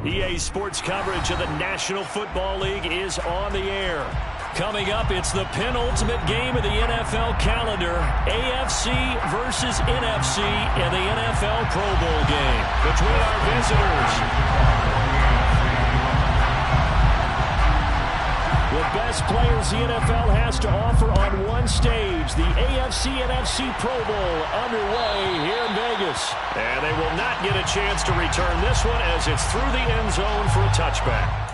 EA Sports coverage of the National Football League is on the air. Coming up, it's the penultimate game of the NFL calendar, AFC versus NFC in the NFL Pro Bowl game between our visitors. The best players the NFL has to offer on one stage, the AFC-NFC Pro Bowl underway here in Vegas. And they will not get a chance to return this one as it's through the end zone for a touchback.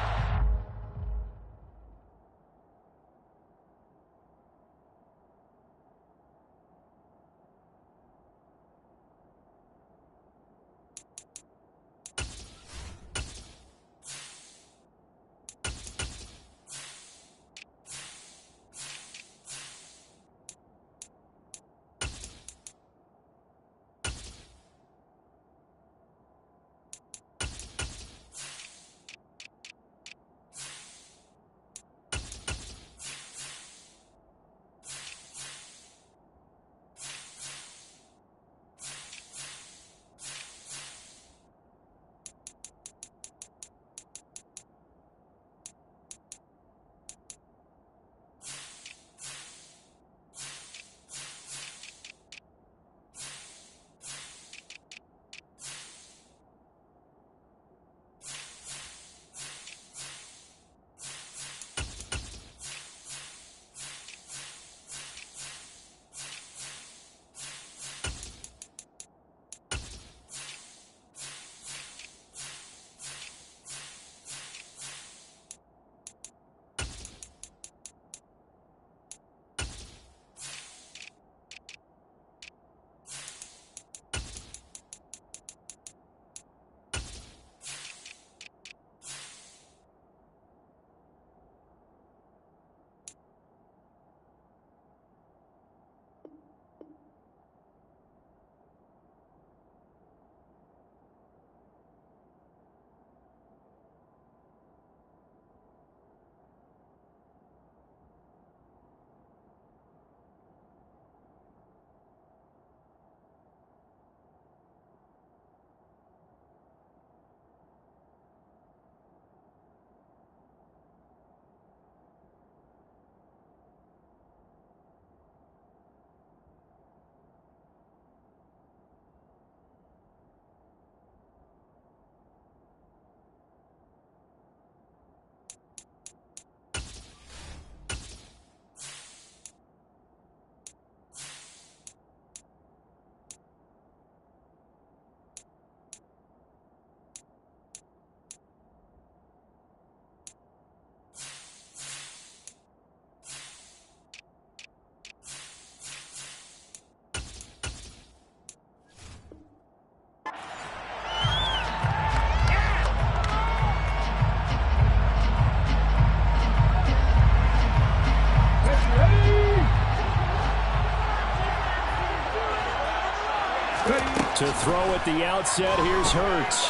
To throw at the outset, here's Hurts.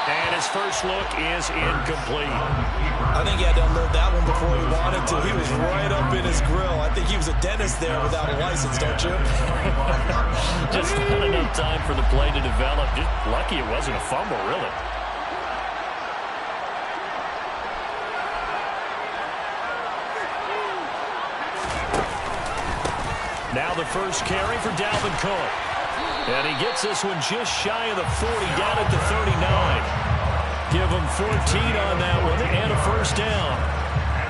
And his first look is incomplete. I think he had to unload that one before he wanted to. He was right up in his grill. I think he was a dentist there without a license, don't you? Just not enough time for the play to develop. Just lucky it wasn't a fumble, really. Now the first carry for Dalvin Cook. And he gets this one just shy of the 40, down at the 39. Give him 14 on that one and a first down.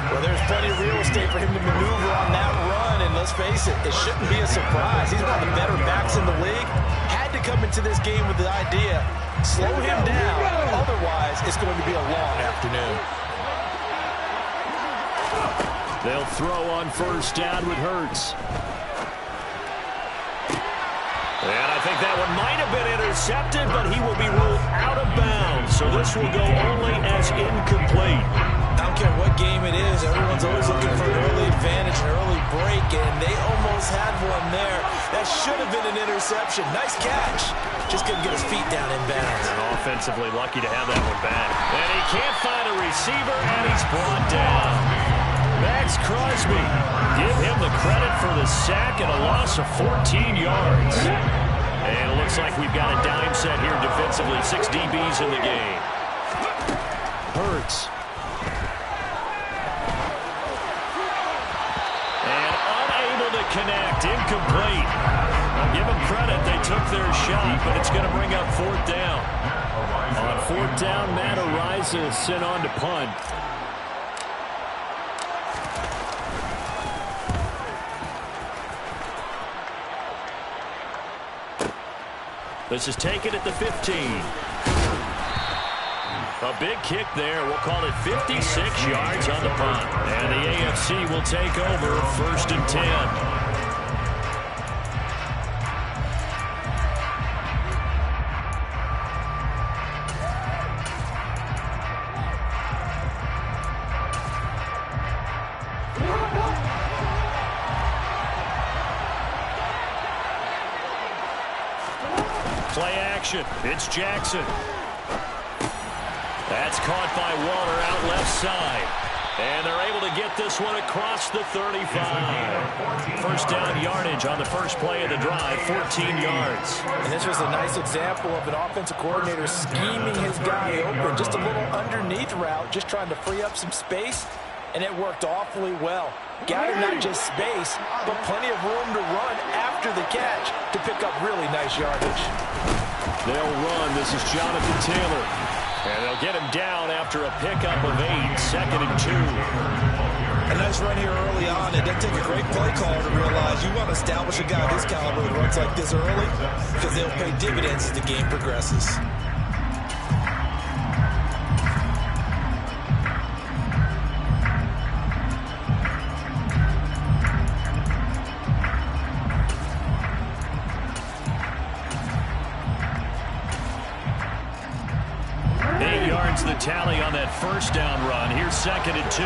Well, there's plenty of real estate for him to maneuver on that run. And let's face it, it shouldn't be a surprise. He's one of the better backs in the league. Had to come into this game with the idea, slow him down. Otherwise, it's going to be a long afternoon. They'll throw on first down with Hurts. And I think that one might have been intercepted, but he will be ruled out of bounds. So this will go only as incomplete. I don't care what game it is. Everyone's always looking for an early advantage, an early break, and they almost had one there. That should have been an interception. Nice catch. Just couldn't get his feet down in bounds. And offensively lucky to have that one back. And he can't find a receiver, and he's brought down. Max Crosby, give him the credit for the sack and a loss of 14 yards. And it looks Looks like we've got a dime set here defensively. 6 DBs in the game. Hurts. And unable to connect. Incomplete. I'll give them credit. They took their shot, but it's going to bring up 4th down. On 4th down, Matt Ariza sent on to punt. This is taken at the 15. A big kick there. We'll call it 56 yards on the punt. And the AFC will take over 1st and 10. Play action. It's Jackson. That's caught by Waller out left side. And they're able to get this one across the 35. 1st down yardage on the first play of the drive, 14 yards. And this was a nice example of an offensive coordinator scheming his guy open. Just a little underneath route, just trying to free up some space. And it worked awfully well. Got him not just space, but plenty of room to run after the catch to pick up really nice yardage. They'll run. This is Jonathan Taylor. And they'll get him down after a pickup of 8, 2nd and 2. A nice run here early on. It didn't take a great play caller to realize you want to establish a guy of this caliber who runs like this early because they'll pay dividends as the game progresses. The tally on that 1st down run. Here's 2nd and 2.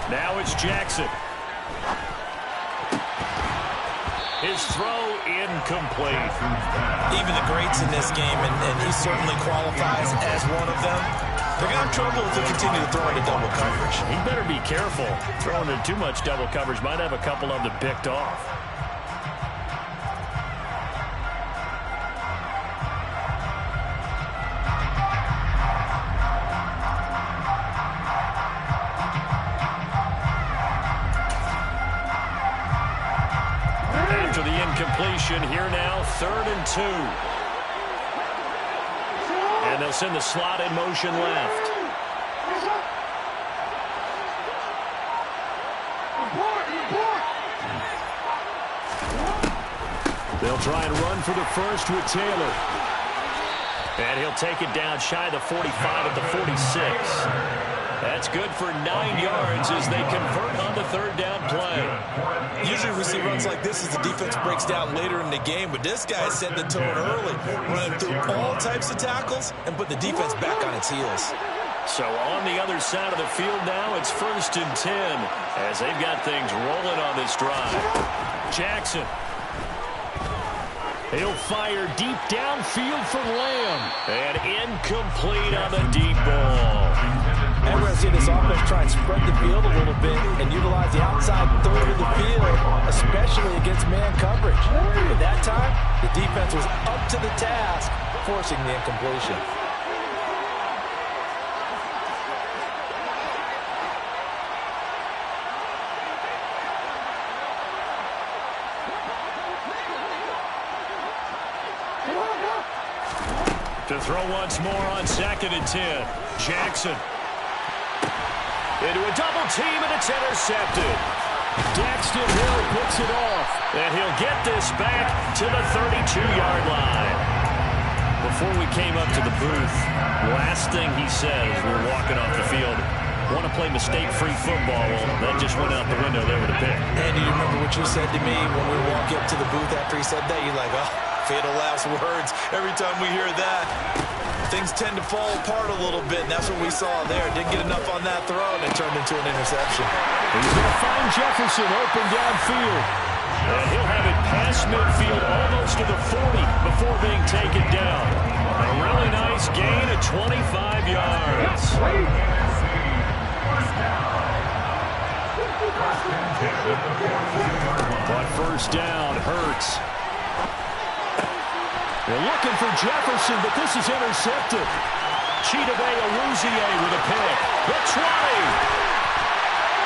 Now it's Jackson. His throw incomplete. Even the greats in this game, and he certainly qualifies as one of them, they're going to have trouble if they continue to throw into double coverage. He better be careful. Throwing into too much double coverage might have a couple of them picked off. Completion here now, 3rd and 2. And they'll send the slot in motion left. They'll try and run for the first with Taylor. And he'll take it down shy of the 45 at the 46. That's good for 9 yards as they convert on the 3rd down play. Usually we see runs like this as the defense breaks down later in the game, but this guy set the tone early, running through all types of tackles and put the defense back on its heels. So on the other side of the field now, it's 1st and 10 as they've got things rolling on this drive. Jackson. He'll fire deep downfield from Lamb. And incomplete on the deep ball. And we're going to see this offense try and spread the field a little bit and utilize the outside third of the field, especially against man coverage. At that time, the defense was up to the task, forcing the incompletion. To throw once more on 2nd and 10. Jackson. Into a double team, and it's intercepted. Daxton Hill picks it off. And he'll get this back to the 32-yard line. Before we came up to the booth, last thing he says, we're walking off the field, want to play mistake-free football. Well, that just went out the window there with a pick. And do you remember what you said to me when we walked up to the booth after he said that? You're like, oh, fatal last words. Every time we hear that, things tend to fall apart a little bit, and that's what we saw there. Didn't get enough on that throw, and it turned into an interception. He's going to find Jefferson open downfield. And he'll have it past midfield almost to the 40 before being taken down. A really nice gain of 25 yards. But first down. Hurts. They're looking for Jefferson, but this is intercepted. Chidobe Awuzie with a pick. The 20.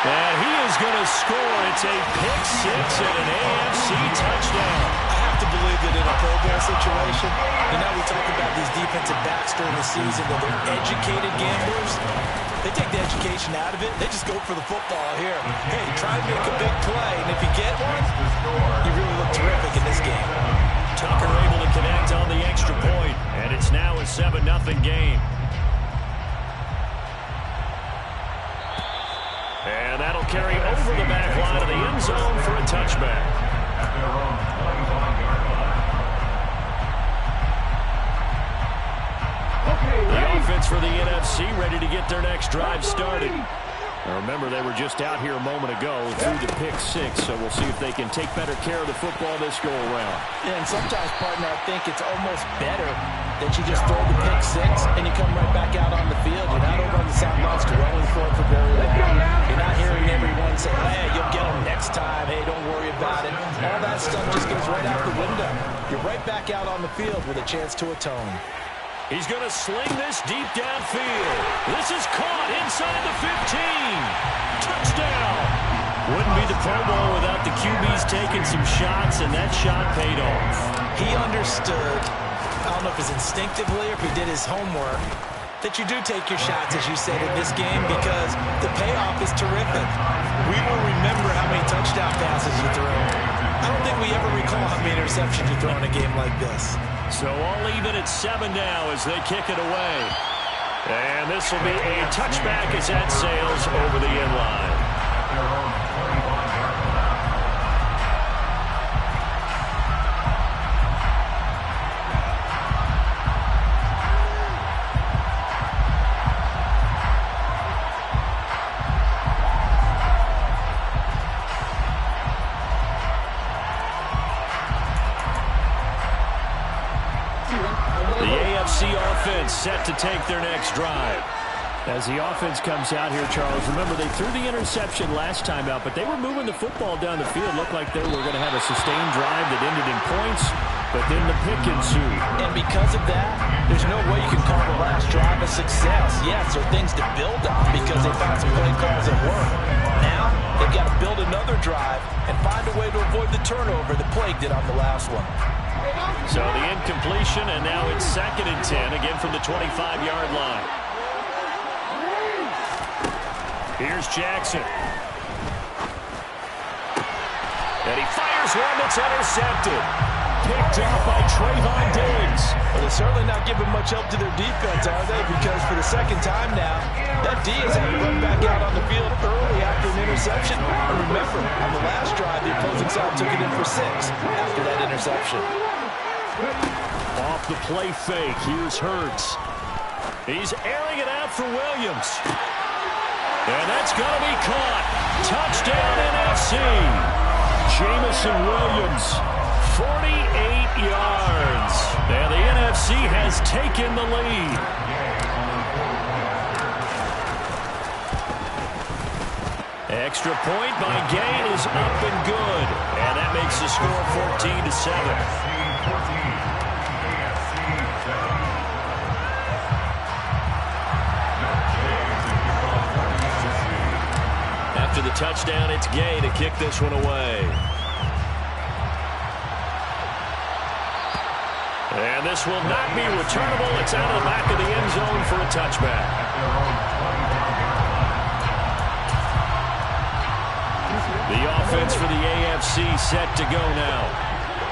And he is going to score. It's a pick six and an AFC touchdown. I have to believe that in a Pro Bowl situation, we talk about these defensive backs during the season that they're educated gamblers. They take the education out of it. They just go for the football here. Hey, try to make a big play, and if you get one, you really look terrific in this game. Tucker able to connect on the extra point, and it's now a 7-0 game. And that'll carry over the back line of the end zone for a touchback. The offense for the NFC ready to get their next drive started. Now remember, they were just out here a moment ago through the pick six, so we'll see if they can take better care of the football this go-around. Yeah, and sometimes, partner, I think it's almost better that you just throw the pick six and you come right back out on the field. You're not over on the sidelines dwelling for it for very long. You're not hearing everyone say, hey, you'll get them next time. Hey, don't worry about it. All that stuff just goes right out the window. You're right back out on the field with a chance to atone. He's going to sling this deep downfield. This is caught inside the 15. Touchdown. Wouldn't be the Pro Bowl without the QBs taking some shots, and that shot paid off. He understood, I don't know if it's instinctively or if he did his homework, that you do take your shots, as you said, in this game because the payoff is terrific. We will remember how many touchdown passes you threw. I don't think we ever recall how many interceptions you throw in a game like this. So all even at 7 now as they kick it away. And this will be a touchback as that sails over the end line. Set to take their next drive. As the offense comes out here, Charles, remember they threw the interception last time out, but they were moving the football down the field. Looked like they were going to have a sustained drive that ended in points, but then the pick ensued. And because of that, there's no way you can call the last drive a success. Yes, there are things to build on because they found some play calls that work. Now, they've got to build another drive and find a way to avoid the turnover that plagued it on the last one. So the incompletion, and now it's 2nd and 10, again from the 25-yard line. Here's Jackson. And he fires one that's intercepted. Picked off by Trayvon Diggs. Well, they're certainly not giving much help to their defense, are they? Because for the second time now, that D has had to run back out on the field early after an interception. And remember, on the last drive, the opposing side took it in for 6 after that interception. Off the play fake, here's Hurts. He's airing it out for Williams. And that's going to be caught. Touchdown NFC. Jamison Williams, 48 yards. And the NFC has taken the lead. Extra point by Gay is up and good. And that makes the score 14-7. After the touchdown, it's Gay to kick this one away. And this will not be returnable. It's out of the back of the end zone for a touchback. The offense for the AFC set to go now.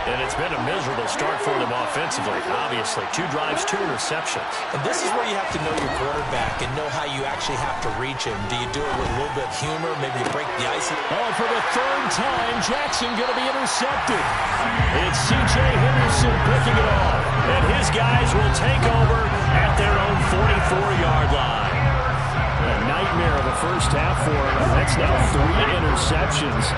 And it's been a miserable start for them offensively, obviously. 2 drives, 2 interceptions. And this is where you have to know your quarterback and know how you actually have to reach him. Do you do it with a little bit of humor? Maybe you break the ice? Oh, for the 3rd time, Jackson going to be intercepted. It's C.J. Henderson picking it off. And his guys will take over at their own 44-yard line. A nightmare of a first half for him. That's now 3 interceptions.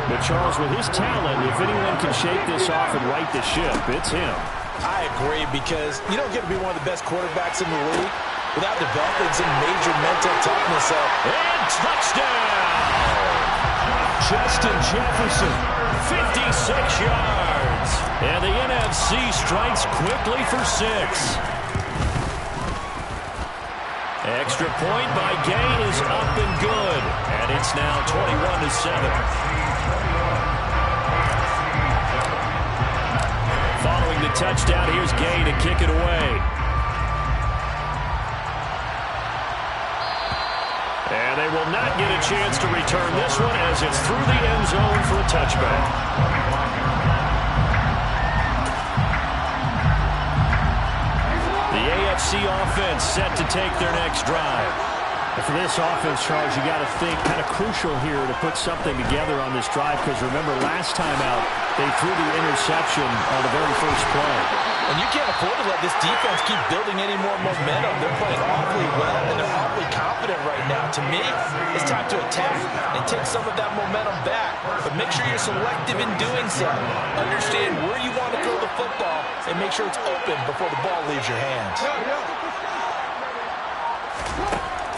But Charles, with his talent, if anyone can shake this off and right the ship, it's him. I agree, because you don't get to be one of the best quarterbacks in the league without developing some major mental toughness. And touchdown! Justin Jefferson, 56 AFC strikes quickly for 6. Extra point by Gay is up and good. And it's now 21-7. Following the touchdown, here's Gay to kick it away. And they will not get a chance to return this one as it's through the end zone for a touchback. The AFC offense set to take their next drive. And for this offense, Charles, you got to think kind of crucial here to put something together on this drive, because remember, last time out, they threw the interception on the very first play. And you can't afford to let this defense keep building any more momentum. They're playing awfully well, and they're awfully confident right now. To me, it's time to attack and take some of that momentum back. But make sure you're selective in doing so. Understand where you want to throw the football and make sure it's open before the ball leaves your hands.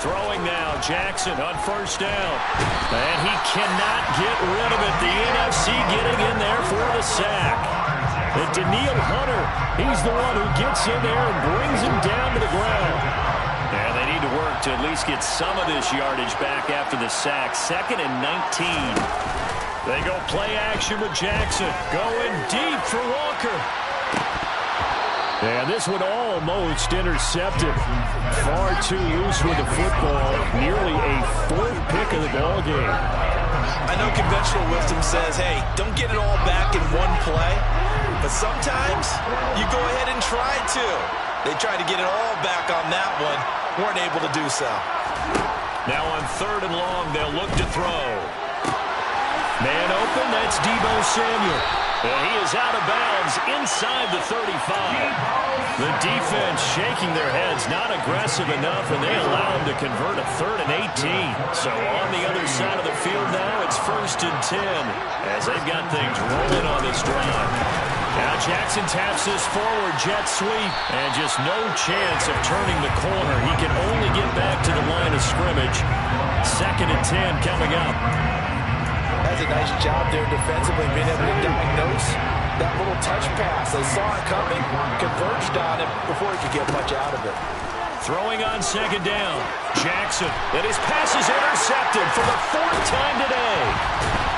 Throwing now, Jackson on first down. And he cannot get rid of it. The NFC getting in there for the sack. And Daniil Hunter, he's the one who gets in there and brings him down to the ground. And they need to work to at least get some of this yardage back after the sack. 2nd and 19. They go play action with Jackson. Going deep for Walker. And this one almost intercepted. Far too loose with the football. Nearly a 4th pick of the ball game. I know conventional wisdom says, hey, don't get it all back in one play. But sometimes you go ahead and try to. They tried to get it all back on that one. Weren't able to do so. Now on 3rd and long, they'll look to throw. Man open, that's Deebo Samuel. And he is out of bounds inside the 35. The defense shaking their heads, not aggressive enough, and they allow him to convert a 3rd and 18. So on the other side of the field now, it's 1st and 10 as they've got things rolling on this drive. Now Jackson taps this forward jet sweep, and just no chance of turning the corner. He can only get back to the line of scrimmage. 2nd and 10 coming up. That's a nice job there defensively, being able to diagnose that little touch pass. They saw it coming, converged on him before he could get much out of it. Throwing on 2nd down. Jackson, and his pass is intercepted for the 4th time today.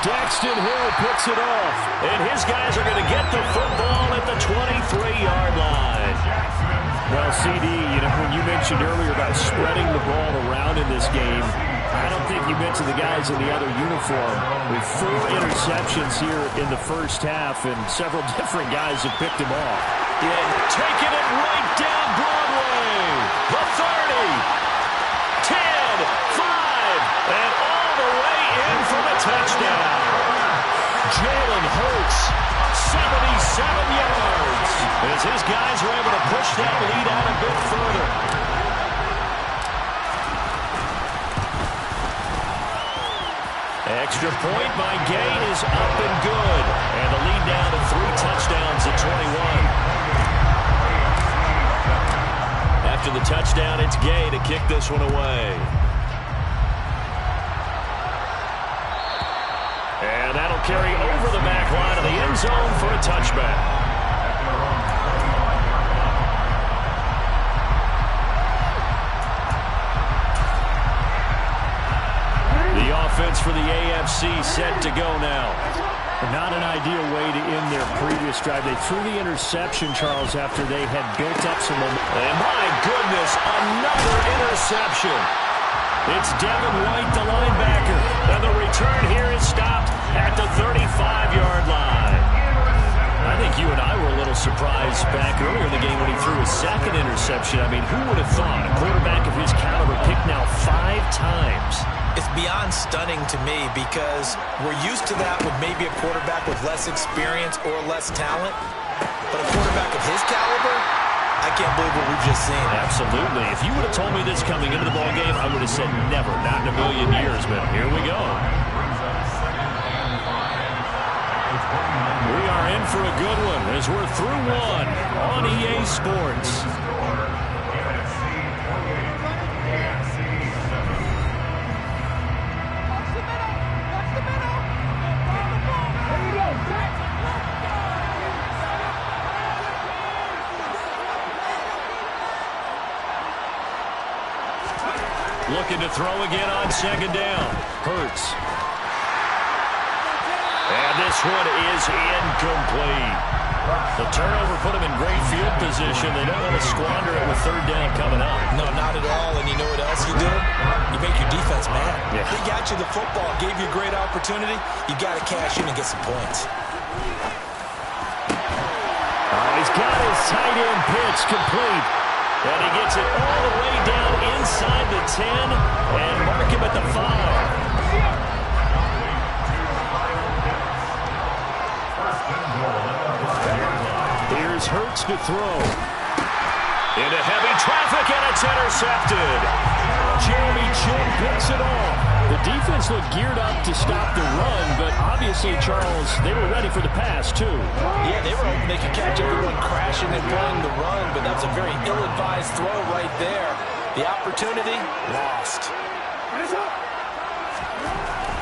Daxton Hill picks it off, and his guys are going to get the football at the 23-yard line. Well, CD, when you mentioned earlier about spreading the ball around in this game, I don't think you mentioned the guys in the other uniform. With 4 interceptions here in the first half, and several different guys have picked him off. Yeah, taking it right down Broadway. The 30, 10, 5, and all the way in for the touchdown. Jalen Hurts, 77 yards, as his guys were able to push that lead out a bit further. Extra point by Gay is up and good. And the lead now to 3 touchdowns at 21. After the touchdown, it's Gay to kick this one away. And that'll carry over the back line of the end zone for a touchback. Offense for the AFC set to go now. Not an ideal way to end their previous drive. They threw the interception, Charles, after they had built up some momentum. And my goodness, another interception. It's Devin White, the linebacker. And the return here is stopped at the 35-yard line. I think you and I were a little surprised back earlier in the game when he threw his 2nd interception. I mean, who would have thought a quarterback of his caliber picked now 5 times? It's beyond stunning to me because we're used to that with maybe a quarterback with less experience or less talent. But a quarterback of his caliber, I can't believe what we've just seen. Absolutely. If you would have told me this coming into the ballgame, I would have said never, not in a million years. But here we go. We are in for a good one as we're through one on EA Sports. Looking to throw again on second down. Hurts. And this one is incomplete. The turnover put them in great field position. They don't want to squander it with third down coming up. No, not at all. And you know what else you do? You make your defense mad. Yeah. They got you the football, gave you a great opportunity. You got to cash in and get some points. He's got his tight end pitch complete. And he gets it all the way down inside the 10 and mark him at the 5. Here's Hurts to throw. Into heavy traffic, and it's intercepted. Jeremy Chin picks it off. The defense looked geared up to stop the run, but obviously, Charles, they were ready for the pass, too. Yeah, they were hoping they could catch everyone crashing and playing the run, but that was a very ill-advised throw right there. The opportunity, lost.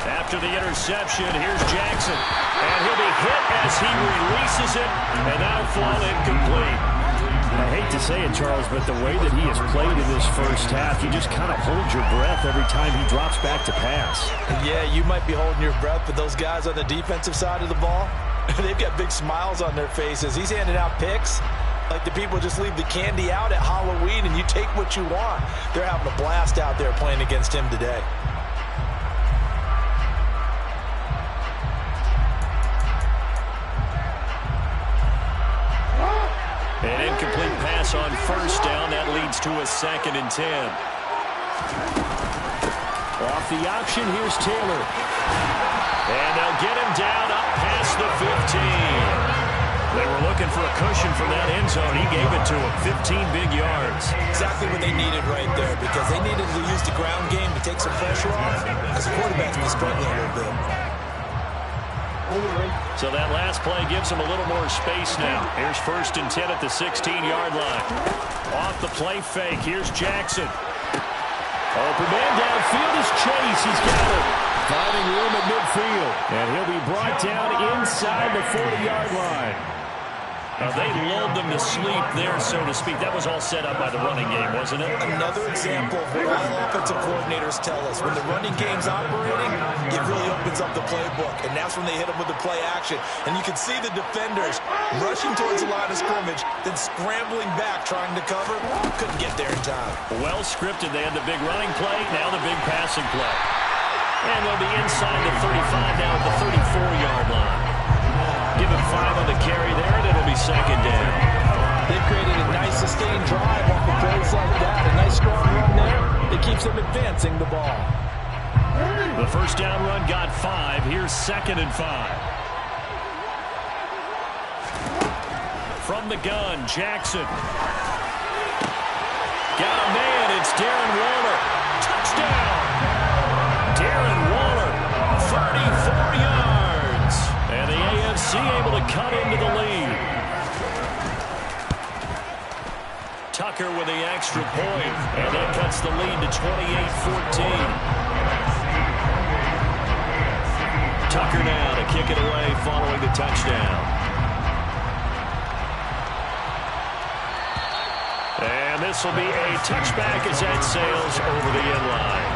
After the interception, here's Jackson. And he'll be hit as he releases it, and that'll fall incomplete. I hate to say it, Charles, but the way that he has played in this first half, you just kind of hold your breath every time he drops back to pass. Yeah, you might be holding your breath, but those guys on the defensive side of the ball, they've got big smiles on their faces. He's handing out picks like the people just leave the candy out at Halloween and you take what you want. They're having a blast out there playing against him today. An incomplete pass on first down. That leads to a 2nd and 10. Off the option, here's Taylor. And they'll get him down up past the 15. They were looking for a cushion from that end zone. He gave it to him. 15 big yards. Exactly what they needed right there, because they needed to use the ground game to take some pressure off, as the quarterback's been struggling a little bit. So that last play gives him a little more space now. Here's 1st and 10 at the 16-yard line. Off the play fake. Here's Jackson. Open man downfield is Chase. He's got it. Finding room at midfield. And he'll be brought down inside the 40-yard line. They lulled them to sleep there, so to speak. That was all set up by the running game, wasn't it? Another example of what all offensive coordinators tell us. When the running game's operating, it really opens up the playbook. And that's when they hit them with the play action. And you can see the defenders rushing towards the line of scrimmage, then scrambling back, trying to cover. Couldn't get there in time. Well scripted. They had the big running play, now the big passing play. And they'll be inside the 35 now at the 34-yard line. Give him 5 on the carry there, and it'll be 2nd down. They've created a nice sustained drive off of plays like that. A nice strong run there. It keeps them advancing the ball. The first down run got 5. Here's 2nd and 5. From the gun, Jackson. Got a man. It's Darren Waller. Touchdown. Darren Waller, 34 yards. And the AFC able to cut into the lead. Tucker with the extra point, and that cuts the lead to 28-14. Tucker now to kick it away following the touchdown. And this will be a touchback as that sails over the end line.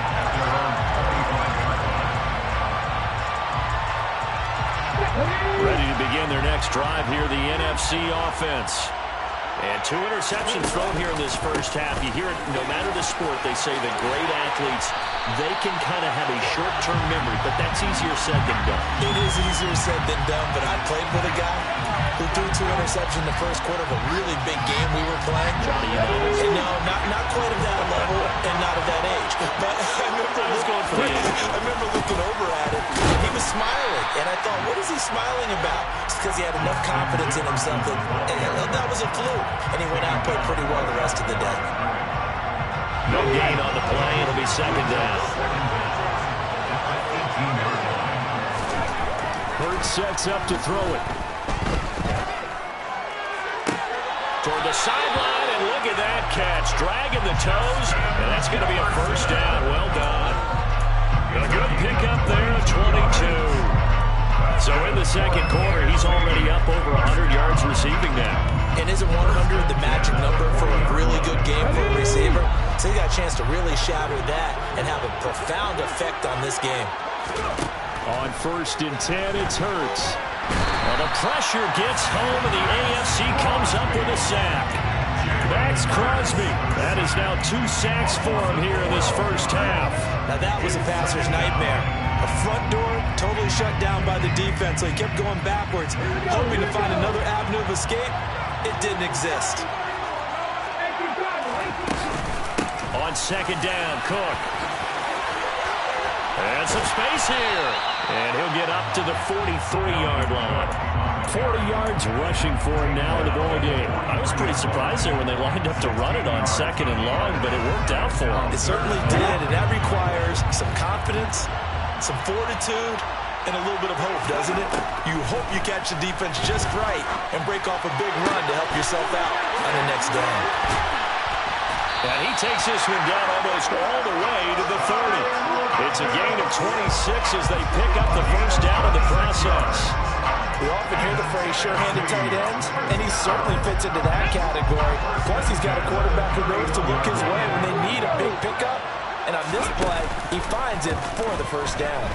Ready to begin their next drive here, the NFC offense. And 2 interceptions thrown here in this first half. You hear it, no matter the sport, they say that great athletes, they can kind of have a short-term memory, but that's easier said than done. It is easier said than done, but I played with a guy who threw 2 interceptions in the first quarter of a really big game we were playing. Johnny, you know. And no, not quite at that level and not at that age. But I remember looking over at it. He was smiling, and I thought, what is he smiling about? It's because he had enough confidence in himself that was a fluke. And he went out and played pretty well the rest of the day. No gain on the play. It'll be 2nd down. Hurts sets up to throw it. Toward the sideline, and look at that catch. Dragging the toes, and that's going to be a first down. Well done. A good pickup there at 22. So in the second quarter, he's already up over 100 yards receiving now. And isn't 100 the magic number for a really good game for a receiver? So he got a chance to really shatter that and have a profound effect on this game. On 1st and 10, it's Hurts. Well, the pressure gets home, and the AFC comes up with a sack. Max Crosby. That is now 2 sacks for him here in this first half. Now that was a passer's nightmare. The front door totally shut down by the defense, so he kept going backwards, hoping to find another avenue of escape. It didn't exist. On 2nd down, Cook. And some space here. And he'll get up to the 43-yard line. 40 yards rushing for him now in the ball game. I was pretty surprised there when they lined up to run it on 2nd and long, but it worked out for him. It certainly did, and that requires some confidence, some fortitude, and a little bit of hope, doesn't it? You hope you catch the defense just right and break off a big run to help yourself out on the next down. And he takes this one down almost all the way to the 30. It's a gain of 26 as they pick up the first down in the process. We often hear the phrase sure-handed tight ends, and he certainly fits into that category. Plus, he's got a quarterback who knows to look his way when they need a big pickup. And on this play, he finds it for the first down.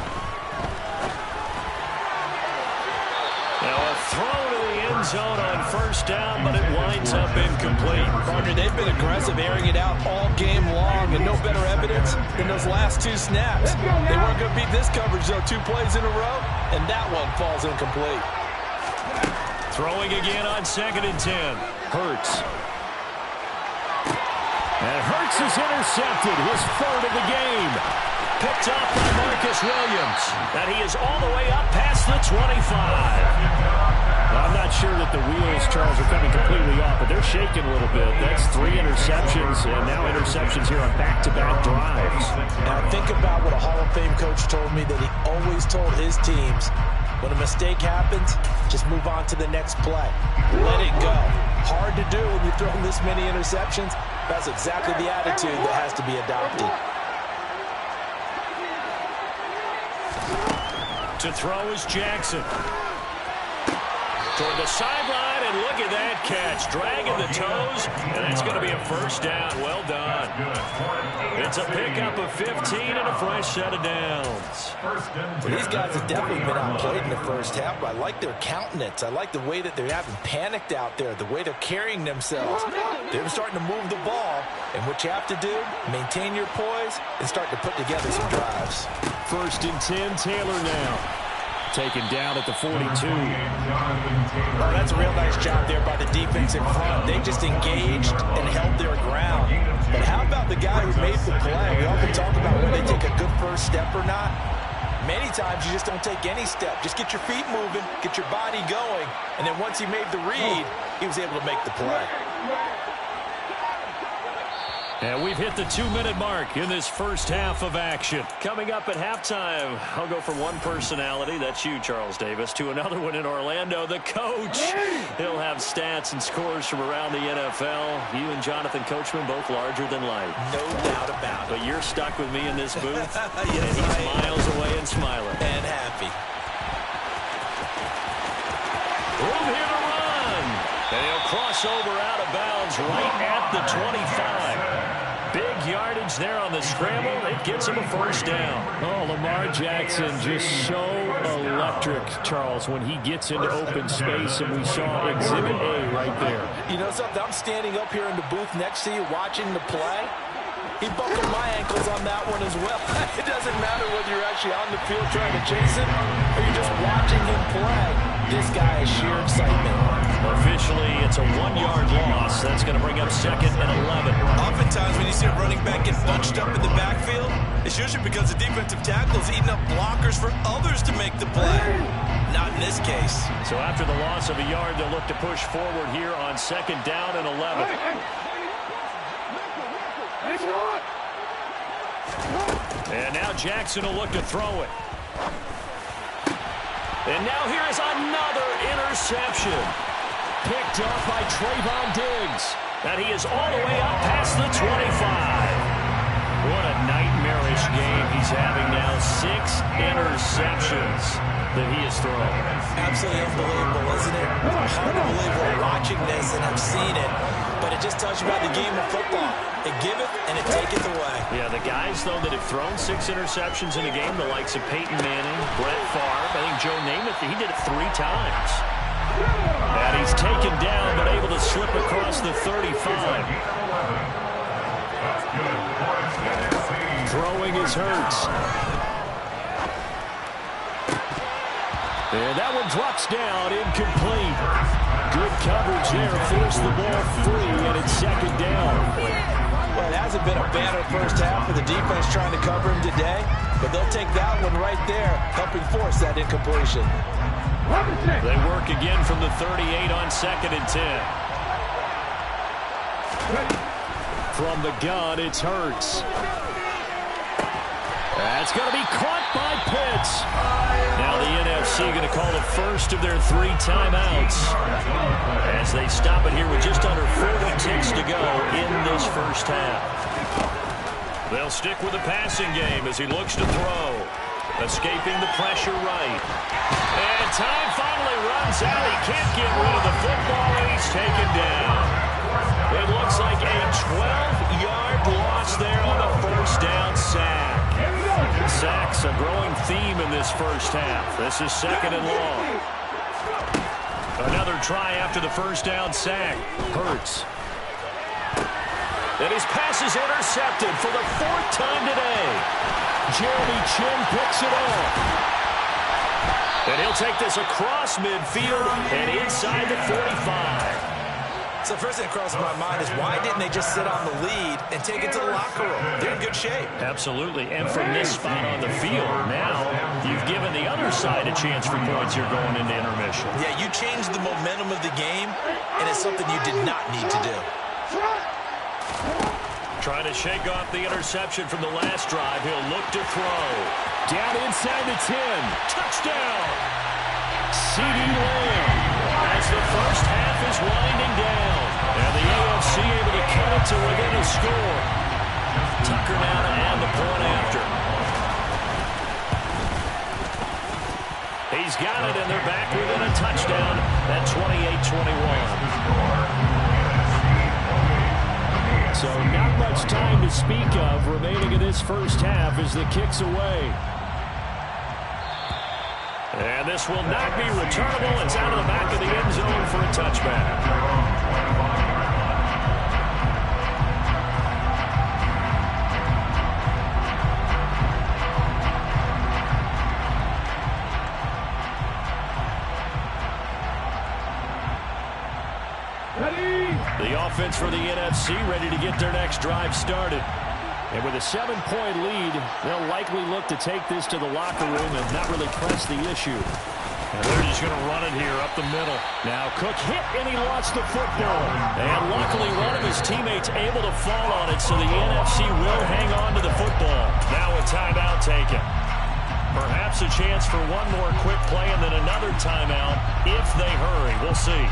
Now a throw to the end zone on 1st down, but it winds up incomplete. Partner, they've been aggressive, airing it out all game long, and no better evidence than those last 2 snaps. They weren't going to beat this coverage, though, 2 plays in a row, and that one falls incomplete. Throwing again on 2nd and 10. Hurts. And Hurts is intercepted, his 3rd of the game. Picked off by Marcus Williams. And he is all the way up past the 25. I'm not sure that the wheels, Charles, are coming completely off, but they're shaking a little bit. That's 3 interceptions, and now interceptions here on back-to-back drives. Now think about what a Hall of Fame coach told me, that he always told his teams, when a mistake happens, just move on to the next play. Let it go. Hard to do when you throw this many interceptions. That's exactly the attitude that has to be adopted. To throw is Jackson. Toward the sideline, and look at that catch. Dragging the toes, and that's going to be a first down. Well done. It's a pickup of 15 and a fresh set of downs. Well, these guys have definitely been outplayed in the first half, but I like their countenance. I like the way that they haven't panicked out there, the way they're carrying themselves. They're starting to move the ball, and what you have to do, maintain your poise and start to put together some drives. 1st and 10, Taylor now. Taken down at the 42. Well, that's a real nice job there by the defense in front. They just engaged and held their ground. But how about the guy who made the play? We often talk about when they take a good first step or not. Many times you just don't take any step. Just get your feet moving, get your body going, and then once he made the read, he was able to make the play. And we've hit the 2-minute mark in this first half of action. Coming up at halftime, I'll go from one personality, that's you, Charles Davis, to another one in Orlando, the coach. He'll have stats and scores from around the NFL. You and Jonathan Coachman, both larger than life. No doubt about it. But you're stuck with me in this booth. Yes, and he's miles away and smiling. And happy. Room here to run. And he'll cross over out of bounds right at the 25. Big yardage there on the scramble. It gets him a first down. Oh, Lamar Jackson just so electric, Charles, when he gets into open space, and we saw Exhibit A right there. You know something? I'm standing up here in the booth next to you watching the play. He buckled my ankles on that one as well. It doesn't matter whether you're actually on the field trying to chase it or you're just watching him play. This guy is sheer excitement. Officially, it's a 1-yard loss. That's going to bring up 2nd and 11. Oftentimes when you see a running back get bunched up in the backfield, it's usually because the defensive tackle is eating up blockers for others to make the play. Not in this case. So after the loss of a yard, they'll look to push forward here on 2nd down and 11. And now Jackson will look to throw it. And now here is another interception. Picked off by Trayvon Diggs. And he is all the way up past the 25. What a nightmarish game he's having now. 6 interceptions that he has thrown. Absolutely unbelievable, isn't it? Hard to believe we're watching this and have seen it. but it just tells you about the game of football. It giveth and it taketh away. Yeah, the guys, though, that have thrown 6 interceptions in a game, the likes of Peyton Manning, Brett Favre, I think Joe Namath, he did it 3 times. And he's taken down, but able to slip across the 35. Throwing is Hurts. And that one drops down, incomplete. Good coverage there, forced the ball free, and it's 2nd down. Well, it hasn't been a banner first half for the defense trying to cover him today, but they'll take that one right there, helping force that incompletion. They work again from the 38 on 2nd and 10. From the gun, it's Hurts. That's going to be caught by Pitts. Now the NFC going to call the first of their 3 timeouts as they stop it here with just under 40 ticks to go in this first half. They'll stick with the passing game as he looks to throw. Escaping the pressure right. And time finally runs out. He can't get rid of the football, and he's taken down. It looks like a 12-yard loss there on the first down sack. Sacks a growing theme in this first half. This is 2nd and long. Another try after the first down sack. Hurts. And his pass is intercepted for the 4th time today. Jeremy Chin picks it off. And he'll take this across midfield and inside the 45. So first thing that crosses my mind is why didn't they just sit on the lead and take it to the locker room? They're in good shape. Absolutely. And from this spot on the field, now you've given the other side a chance for points. You're going into intermission. Yeah, you changed the momentum of the game, and it's something you did not need to do. Trying to shake off the interception from the last drive. He'll look to throw. Down inside the 10. Touchdown. CeeDee Lamb. As the first half is winding down. And the AFC able to cut it to within a score. Tucker now to add the point after. He's got it, and they're back within a touchdown at 28-21. So not much time to speak of remaining in this first half as the kick's away. And this will not be returnable. It's out of the back of the end zone for a touchback. The offense for the NFC ready to get their next drive started. And with a 7-point lead, they'll likely look to take this to the locker room and not really press the issue. And they're just going to run it here up the middle. Now Cook hit and he lost the football. And luckily one of his teammates able to fall on it, so the NFC will hang on to the football. Now a timeout taken. Perhaps a chance for one more quick play and then another timeout if they hurry. We'll see.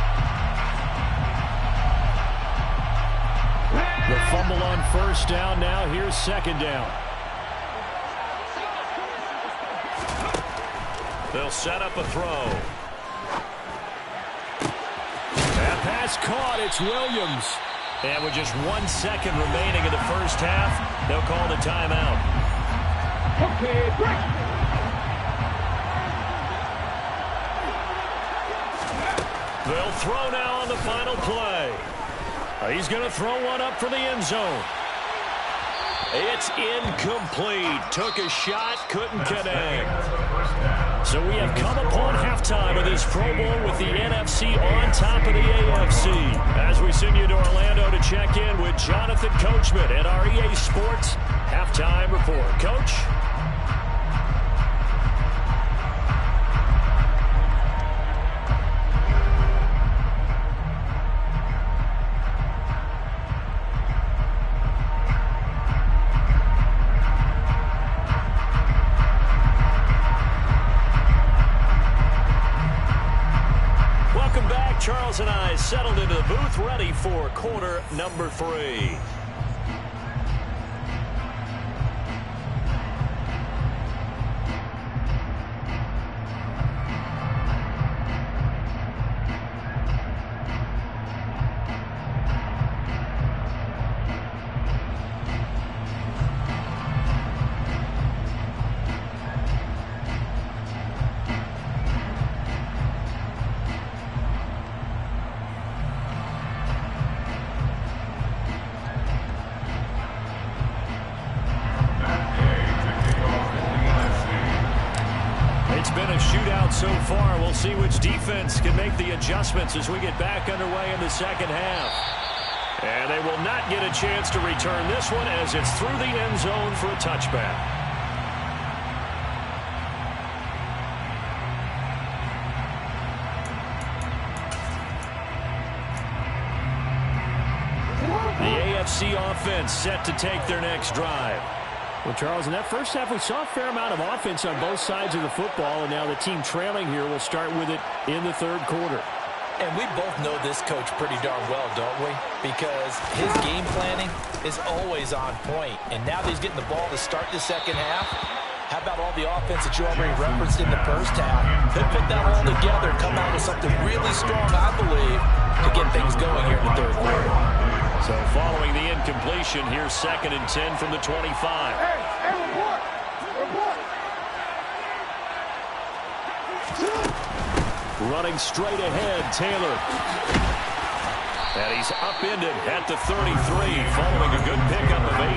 The fumble on first down. Now here's second down. They'll set up a throw. That pass caught. It's Williams. And with just 1 second remaining in the first half, they'll call the timeout. Okay, break. They'll throw now on the final play. He's going to throw one up for the end zone. It's incomplete. Took a shot, couldn't connect. So we have come upon halftime of this Pro Bowl with the NFC on top of the AFC. As we send you to Orlando to check in with Jonathan Coachman at our EA Sports Halftime Report. Coach? Charles and I settled into the booth, ready for quarter number 3. so far. We'll see which defense can make the adjustments as we get back underway in the second half. And they will not get a chance to return this one as it's through the end zone for a touchback. The AFC offense set to take their next drive. Well, Charles, in that first half, we saw a fair amount of offense on both sides of the football, and now the team trailing here will start with it in the third quarter. And we both know this coach pretty darn well, don't we? Because his game planning is always on point. And now that he's getting the ball to start the second half, how about all the offense that you already referenced in the first half? He'll put that all together, come out with something really strong, I believe, to get things going here in the third quarter. So following the incompletion, here's 2nd and 10 from the 25. Hey, report! Running straight ahead, Taylor. And he's upended at the 33, following a good pickup of 8.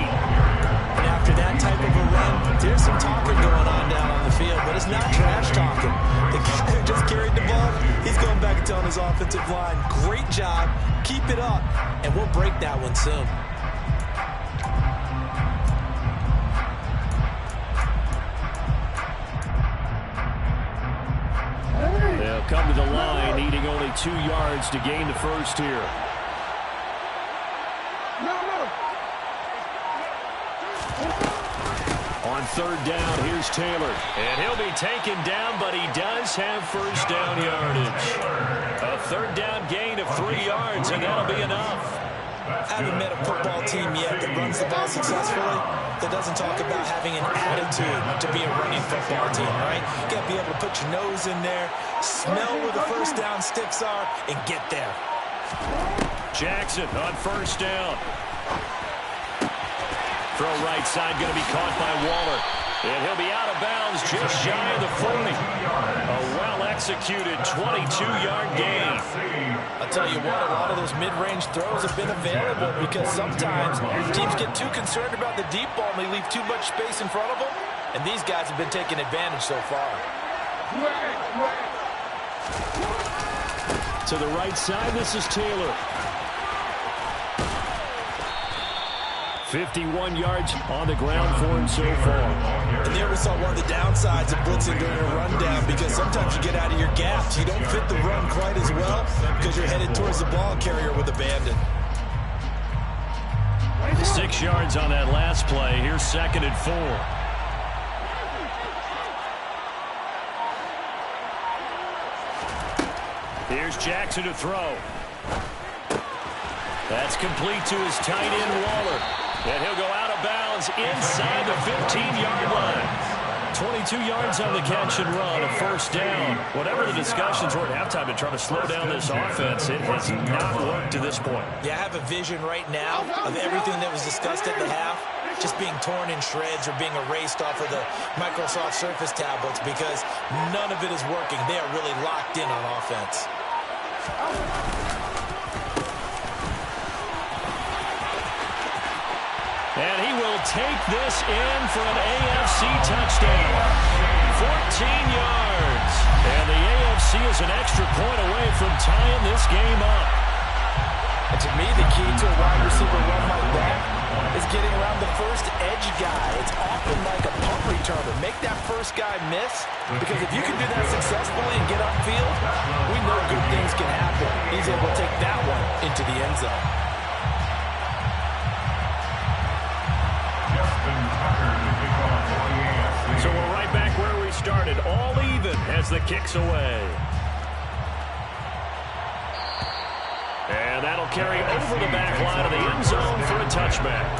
And after that type of a run, there's some talking going on down on the field, but it's not trash talking. The guy who just carried the ball, he's going back and telling his offensive line, great job, keep it up, and we'll break that one soon. They'll come to the line, needing only 2 yards to gain the first here. On 3rd down, here's Taylor. And he'll be taken down, but he does have first down yardage. A 3rd down gain of 3 yards, and that'll be enough. I haven't met a football team yet that runs the ball successfully that doesn't talk about having an attitude to be a running football team, right? You got to be able to put your nose in there, smell where the first down sticks are, and get there. Jackson on 1st down. Throw right side, going to be caught by Waller. And he'll be out of bounds just shy of the 40. A well-executed 22-yard gain. I'll tell you what, a lot of those mid-range throws have been available because sometimes teams get too concerned about the deep ball and they leave too much space in front of them. And these guys have been taking advantage so far. To the right side, this is Taylor. 51 yards on the ground for him so far. And there we saw one of the downsides of blitzing during a rundown because sometimes you get out of your gaps. You don't fit the run quite as well because you're headed towards the ball carrier with abandon. 6 yards on that last play. Here's 2nd and 4. Here's Jackson to throw. That's complete to his tight end, Waller. And he'll go out of bounds inside the 15-yard line. 22 yards on the catch and run, a first down. Whatever the discussions were at halftime in trying to slow down this offense, it has not worked to this point. Yeah, I have a vision right now of everything that was discussed at the half just being torn in shreds or being erased off of the Microsoft Surface tablets because none of it is working. They are really locked in on offense. And he will take this in for an AFC touchdown. 14 yards. And the AFC is an extra point away from tying this game up. And to me, the key to a wide receiver run like that is getting around the first edge guy. It's often like a punt returner. Make that first guy miss, because if you can do that successfully and get upfield, we know good things can happen. He's able to take that one into the end zone. So we're right back where we started, all even as the kick's away. And that'll carry over the back line of the end zone for a touchback.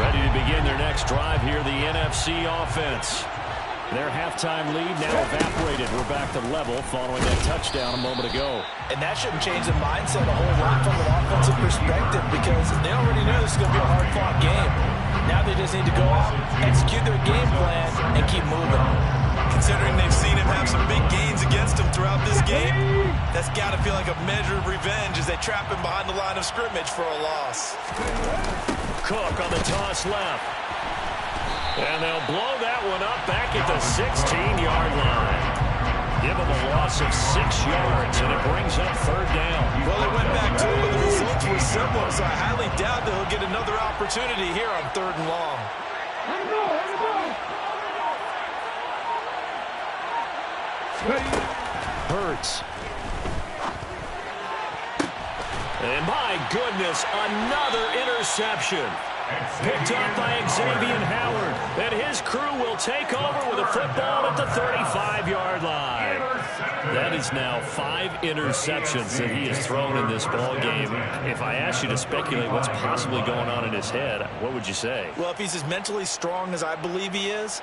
Ready to begin their next drive here, the NFC offense. Their halftime lead now evaporated. We're back to level following that touchdown a moment ago. And that shouldn't change the mindset a whole lot from an offensive perspective because they already knew this was going to be a hard-fought game. Now they just need to go out, execute their game plan, and keep moving. Considering they've seen him have some big gains against him throughout this game, that's got to feel like a measure of revenge as they trap him behind the line of scrimmage for a loss. Cook on the toss left. And they'll blow that one up back at the 16-yard line. Give him a loss of 6 yards, and it brings up third down. Well, they went back to it, but the results were similar, so I highly doubt that he'll get another opportunity here on 3rd and long. Hurts. And my goodness, another interception. Picked up by Xavier Howard. And his crew will take over with a football at the 35-yard line. That is now 5 interceptions that he has thrown in this ball game. If I asked you to speculate what's possibly going on in his head, what would you say? Well, if he's as mentally strong as I believe he is,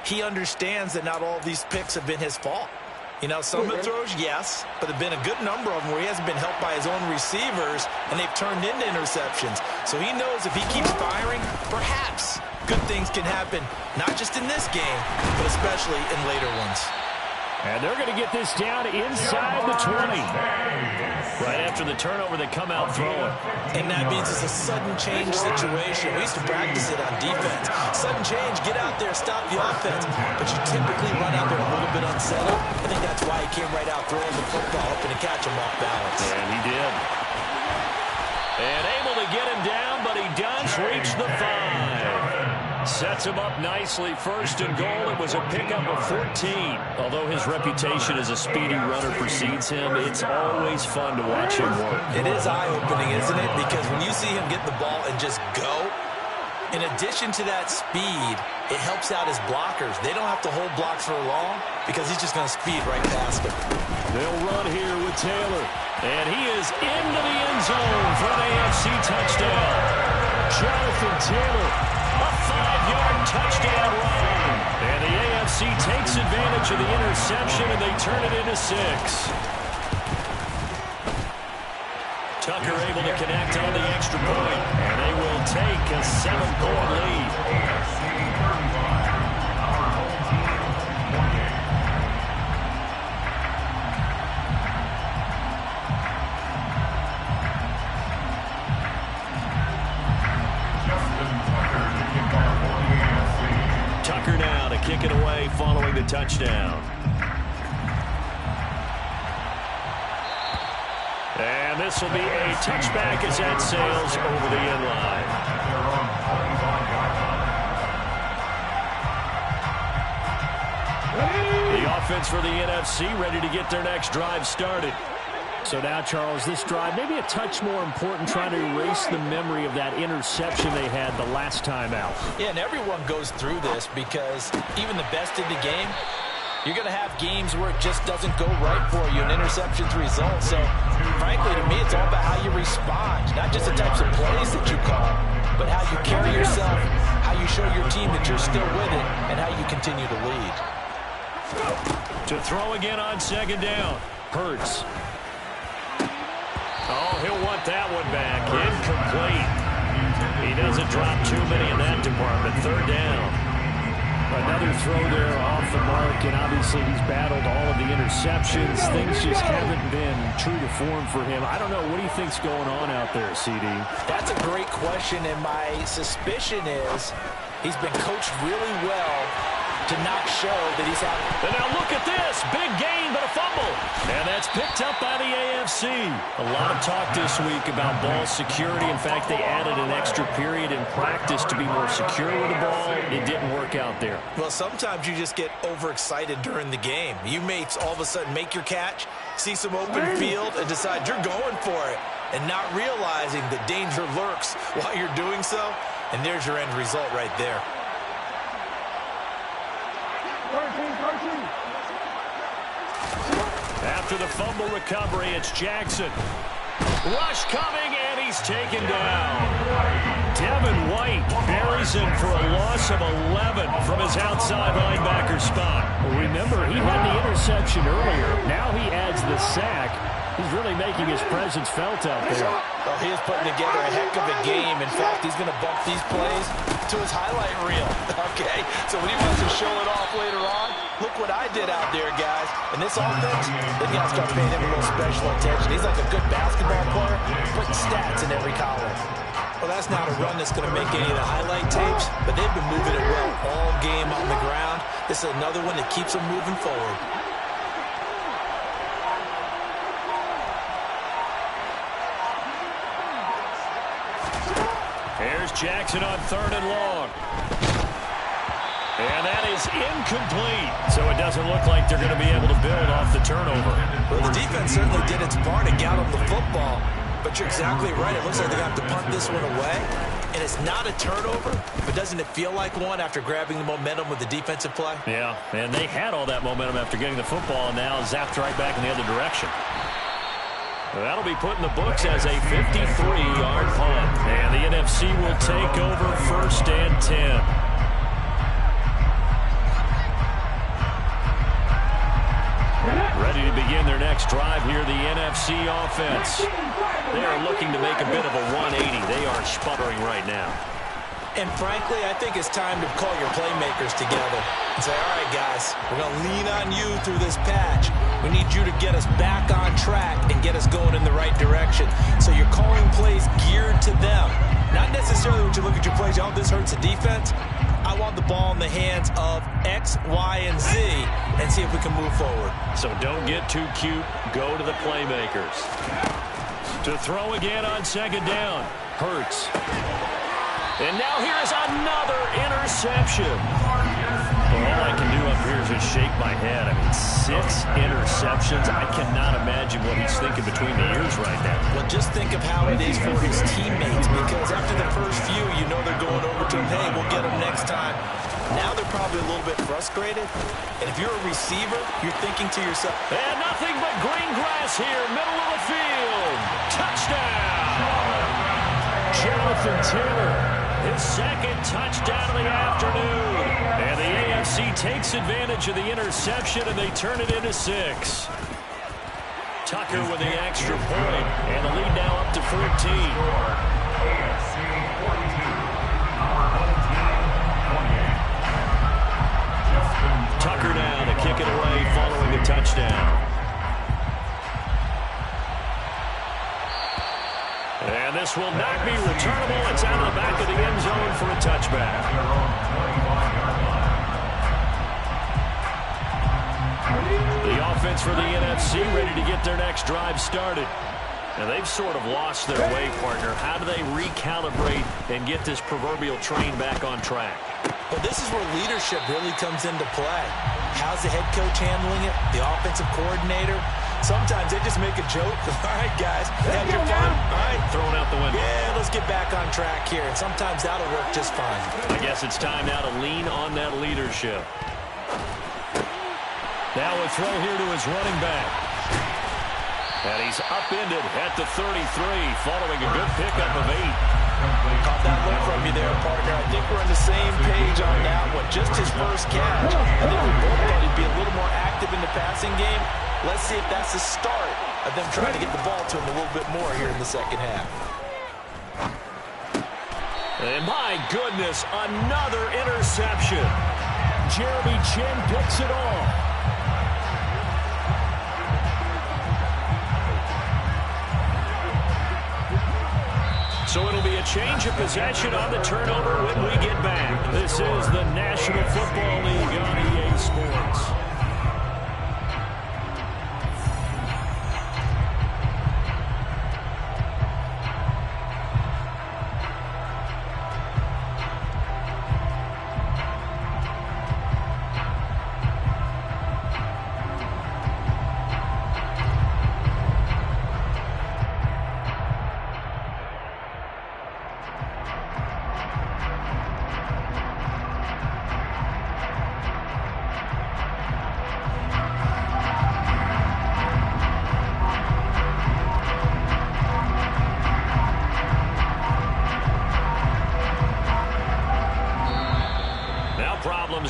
he understands that not all of these picks have been his fault. You know, some of the throws, yes, but there have been a good number of them where he hasn't been helped by his own receivers, and they've turned into interceptions. So he knows if he keeps firing, perhaps good things can happen, not just in this game, but especially in later ones. And they're going to get this down inside the 20. Right after the turnover, they come out throwing. And that means it's a sudden change situation. We used to practice it on defense. Sudden change, get out there, stop the offense. But you typically run out there a little bit unsettled. I think that's why he came right out throwing the football, hoping to catch him off balance. And he did. And able to get him down, but he does reach the 5. Sets him up nicely. 1st and goal. It was a pickup of 14. Although his reputation as a speedy runner precedes him, it's always fun to watch him work. It is eye-opening, isn't it? Because when you see him get the ball and just go, in addition to that speed, it helps out his blockers. They don't have to hold blocks for long because he's just going to speed right past them. They'll run here with Taylor. And he is into the end zone for an AFC touchdown. Jonathan Taylor, a 5-yard touchdown run. And the AFC takes advantage of the interception, and they turn it into 6. Tucker able to connect on the extra point, and they will take a 7-point lead. Tucker now to kick it away following the touchdown. And this will be a touchback as that sails over the end line. The offense for the NFC ready to get their next drive started. So now, Charles, this drive maybe a touch more important, trying to erase the memory of that interception they had the last time out. Yeah, and everyone goes through this because even the best in the game, you're going to have games where it just doesn't go right for you, and interceptions result. So, frankly, to me, it's all about how you respond, not just the types of plays that you call, but how you carry yourself, how you show your team that you're still with it, and how you continue to lead. To throw again on 2nd down. Hurts. Oh, he'll want that one back. Incomplete. He doesn't drop too many in that department. 3rd down. Another throw there off the mark, and obviously he's battled all of the interceptions. Things just haven't been true to form for him. I don't know. What do you think's going on out there, CD? That's a great question, and my suspicion is he's been coached really well to not show that he's having. And now look at this. Big gain, but a fumble. And that's picked up by the AFC. A lot of talk this week about ball security. In fact, they added an extra period in practice to be more secure with the ball. It didn't work out there. Well, sometimes you just get overexcited during the game. You may all of a sudden make your catch, see some open field, and decide you're going for it, and not realizing that danger lurks while you're doing so. And there's your end result right there. After the fumble recovery, it's Jackson. Rush coming, and he's taken down. Devin White buries him for a loss of 11 from his outside linebacker spot. Well, remember, he had the interception earlier. Now he adds the sack. He's really making his presence felt out there. Oh, he is putting together a heck of a game. In fact, he's going to bump these plays to his highlight reel. Okay, so when he wants to show it off later on, look what I did out there, guys. And this offense, they got to start paying him a little special attention. He's like a good basketball player, putting stats in every column. Well, that's not a run that's going to make any of the highlight tapes, but they've been moving it well all game on the ground. This is another one that keeps them moving forward. Here's Jackson on 3rd and long. And that is incomplete. So it doesn't look like they're going to be able to build off the turnover. Well, the defense certainly did its part to get them the football. But you're exactly right. It looks like they're going to have to punt this one away. And it's not a turnover, but doesn't it feel like one after grabbing the momentum with the defensive play? Yeah, and they had all that momentum after getting the football, and now zapped right back in the other direction. That'll be put in the books as a 53-yard punt. And the NFC will take over 1st and 10. Ready to begin their next drive here, the NFC offense. They are looking to make a bit of a 180. They are sputtering right now. And frankly, I think it's time to call your playmakers together and say, all right, guys, we're going to lean on you through this patch. We need you to get us back on track and get us going in the right direction. So you're calling plays geared to them. Not necessarily when you look at your plays, oh, this hurts the defense. I want the ball in the hands of X, Y, and Z and see if we can move forward. So don't get too cute. Go to the playmakers. To throw again on 2nd down. Hurts. And now here's another interception. Well, all I can do up here is just shake my head. I mean, 6 interceptions. I cannot imagine what he's thinking between the ears right now. Well, just think of how it is for his teammates, because after the first few, you know they're going over to him, hey, we'll get him next time. Now they're probably a little bit frustrated. And if you're a receiver, you're thinking to yourself, and nothing but green grass here, middle of the field. Touchdown! Jonathan Taylor, his 2nd touchdown of the afternoon. And the AFC takes advantage of the interception, and they turn it into 6. Tucker with the extra point, and the lead now up to 14. Tucker now to kick it away following the touchdown. And this will not be returnable. It's out of the back of the end zone for a touchback. The offense for the NFC ready to get their next drive started. Now, they've sort of lost their way, partner. How do they recalibrate and get this proverbial train back on track? Well, this is where leadership really comes into play. How's the head coach handling it? The offensive coordinator? Sometimes they just make a joke. All right, guys, had your fun. All right, thrown out the window. Yeah, let's get back on track here. And sometimes that'll work just fine. I guess it's time now to lean on that leadership. Now a throw here to his running back. And he's upended at the 33, following a good pickup of 8. Caught that look from you there, partner. I think we're on the same page on that one. Just his first catch. I think we both thought he'd be a little more active in the passing game. Let's see if that's the start of them trying to get the ball to him a little bit more here in the second half. And my goodness, another interception. Jeremy Chin picks it off. So it'll be a change of possession on the turnover when we get back. This is the National Football League on EA Sports.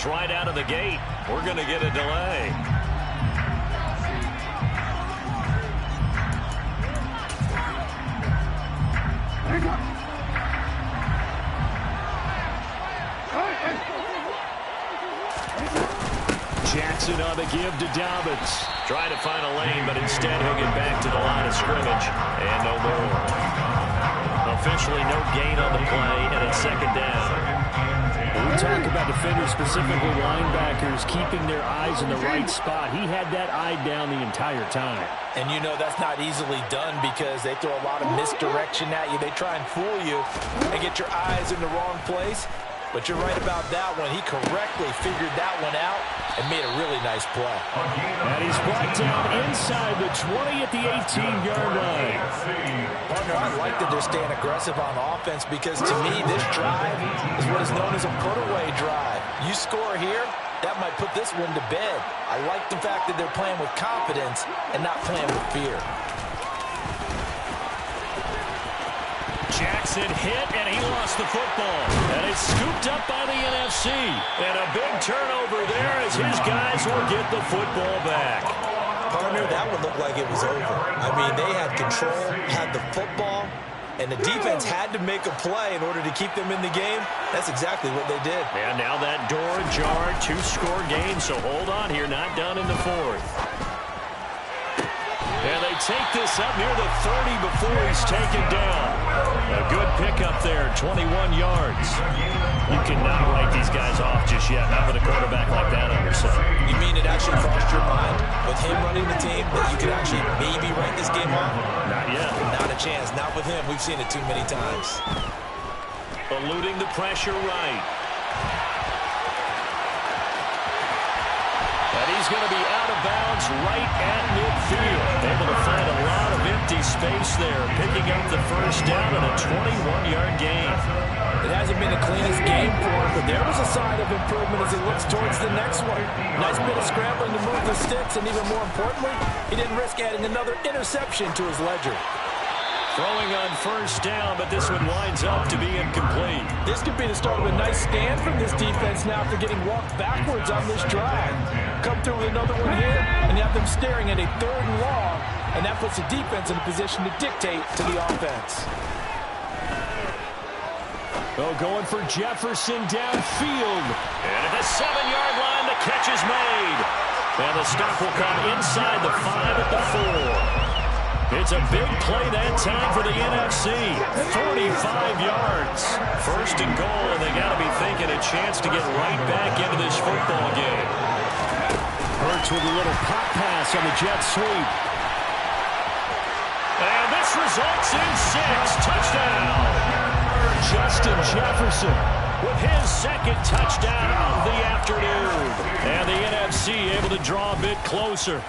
Right out of the gate. We're going to get a delay. Jackson on the give to Dobbins. Trying to find a lane, but instead he'll get back to the line of scrimmage. And no more. A officially no gain on the play, and it's second down. We talk about defenders, specifically linebackers, keeping their eyes in the right spot. He had that eye down the entire time. And you know that's not easily done because they throw a lot of misdirection at you. They try and fool you and get your eyes in the wrong place. But you're right about that one. He correctly figured that one out and made a really nice play. And he's brought down inside the 20 at the 18-yard line. Partner, I like that they're staying aggressive on offense because to me this drive is what is known as a put-away drive. You score here, that might put this one to bed. I like the fact that they're playing with confidence and not playing with fear. Jackson hit, and he lost the football. And it's scooped up by the NFC. And a big turnover there as his guys will get the football back. Partner, that one looked like it was over. I mean, they had control, had the football, and the defense had to make a play in order to keep them in the game. That's exactly what they did. And now that door ajar, 2-score game, so hold on here, not done in the fourth. And they take this up near the 30 before he's taken down. A good pickup there, 21 yards. You cannot write these guys off just yet, not with a quarterback like that on your side. You mean it actually crossed your mind with him running the team that you could actually maybe write this game off? Not yet. Not a chance. Not with him. We've seen it too many times. Eluding the pressure right. And he's going to be out of bounds right at midfield. Able to find a lot of empty space there, picking up the first down and a 21-yard gain. It hasn't been the cleanest game for him, but there was a sign of improvement as he looks towards the next one. Nice bit of scrambling to move the sticks, and even more importantly, he didn't risk adding another interception to his ledger. Throwing on first down, but this one winds up to be incomplete. This could be the start of a nice stand from this defense now after getting walked backwards on this drive. Come through with another one here, and you have them staring at a 3rd and long, and that puts the defense in a position to dictate to the offense. Oh, going for Jefferson downfield. And at the 7-yard line, the catch is made. And the stop will come inside the 5 at the 4. It's a big play that time for the NFC. 45 yards. 1st and goal, and they got to be thinking a chance to get right back into this football game. Hurts with a little pop pass on the jet sweep. And this results in 6. Touchdown. Justin Jefferson with his 2nd touchdown of the afternoon. And the NFC able to draw a bit closer.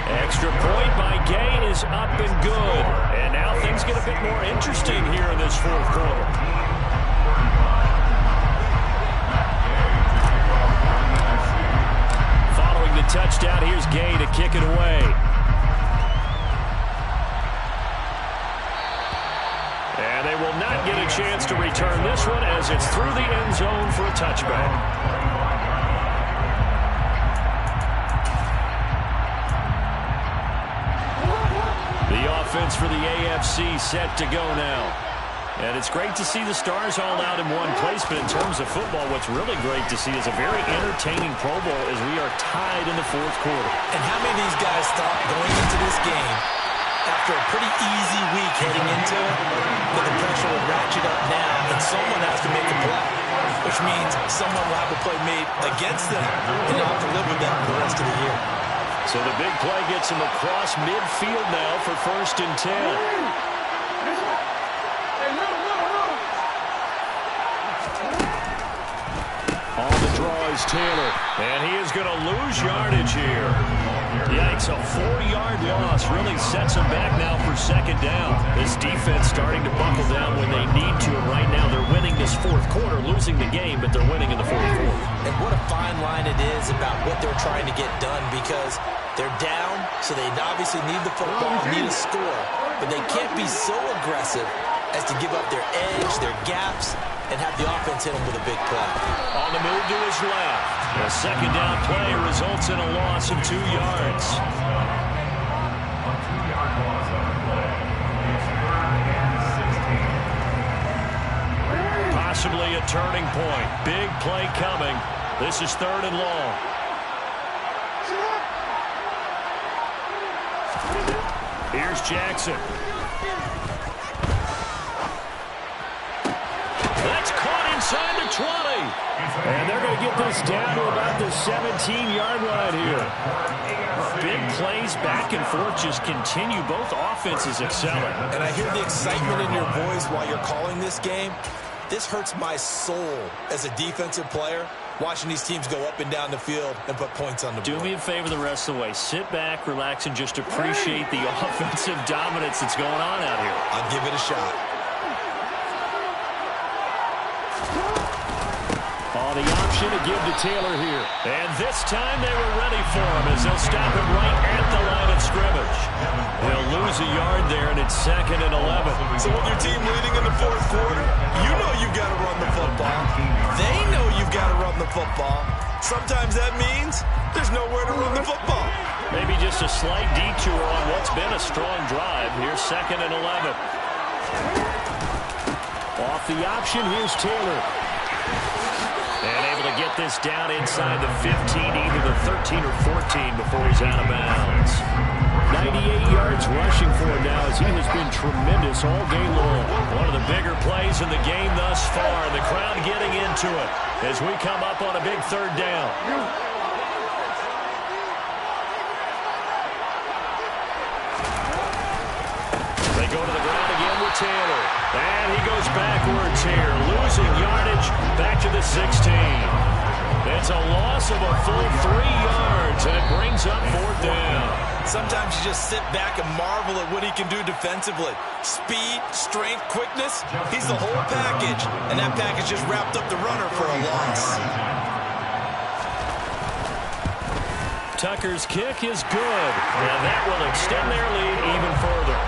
Extra point by Gay is up and good. And now things get a bit more interesting here in this 4th quarter. Following the touchdown, here's Gay to kick it away. And they will not get a chance to return this one as it's through the end zone for a touchback. Offense for the AFC set to go now. And it's great to see the stars all out in one place, but in terms of football, what's really great to see is a very entertaining Pro Bowl as we are tied in the 4th quarter. And how many of these guys thought going into this game, after a pretty easy week heading into it, that the pressure would ratchet up now and someone has to make a play, which means someone will have a play made against them and not have to live with them for the rest of the year. So the big play gets him across midfield now for 1st and 10. On the draw is Taylor, and he is going to lose yardage here. Yikes, a 4-yard loss really sets him back now for 2nd down. This defense starting to buckle down when they need to, and right now they're winning this 4th quarter, losing the game, but they're winning in the 4th quarter. And what a fine line it is about what they're trying to get done because they're down, so they obviously need the football, need a score, but they can't be so aggressive as to give up their edge, their gaps, and have the offense hit them with a big play. On the move to his left. A 2nd down play results in a loss of 2 yards. Possibly a turning point. Big play coming. This is 3rd and long. Here's Jackson. inside the 20. And they're going to get this down to about the 17-yard line here. Big plays back and forth just continue. Both offenses excelling. And I hear the excitement in your voice while you're calling this game. This hurts my soul as a defensive player, watching these teams go up and down the field and put points on the board. Do me a favor the rest of the way. Sit back, relax, and just appreciate the offensive dominance that's going on out here. I'll give it a shot. Oh, the option to give to Taylor here. And this time they were ready for him as they'll stop him right at the line of scrimmage. They'll lose a yard there, and it's 2nd and 11. So with your team leading in the fourth quarter, you know you've got to run the football. They know you've got to run the football. Sometimes that means there's nowhere to run the football. Maybe just a slight detour on what's been a strong drive. Here's 2nd and 11. Off the option, here's Taylor. And able to get this down inside the 15, either the 13 or 14 before he's out of bounds. 98 yards rushing for him now as he has been tremendous all game long. One of the bigger plays in the game thus far. The crowd getting into it as we come up on a big 3rd down. They go to the ground again with Taylor. And he goes backwards here, losing yardage back to the 16. It's a loss of a full 3 yards, and it brings up 4th down. Sometimes you just sit back and marvel at what he can do defensively. Speed, strength, quickness, he's the whole package. And that package just wrapped up the runner for a loss. Tucker's kick is good, and that will extend their lead even further.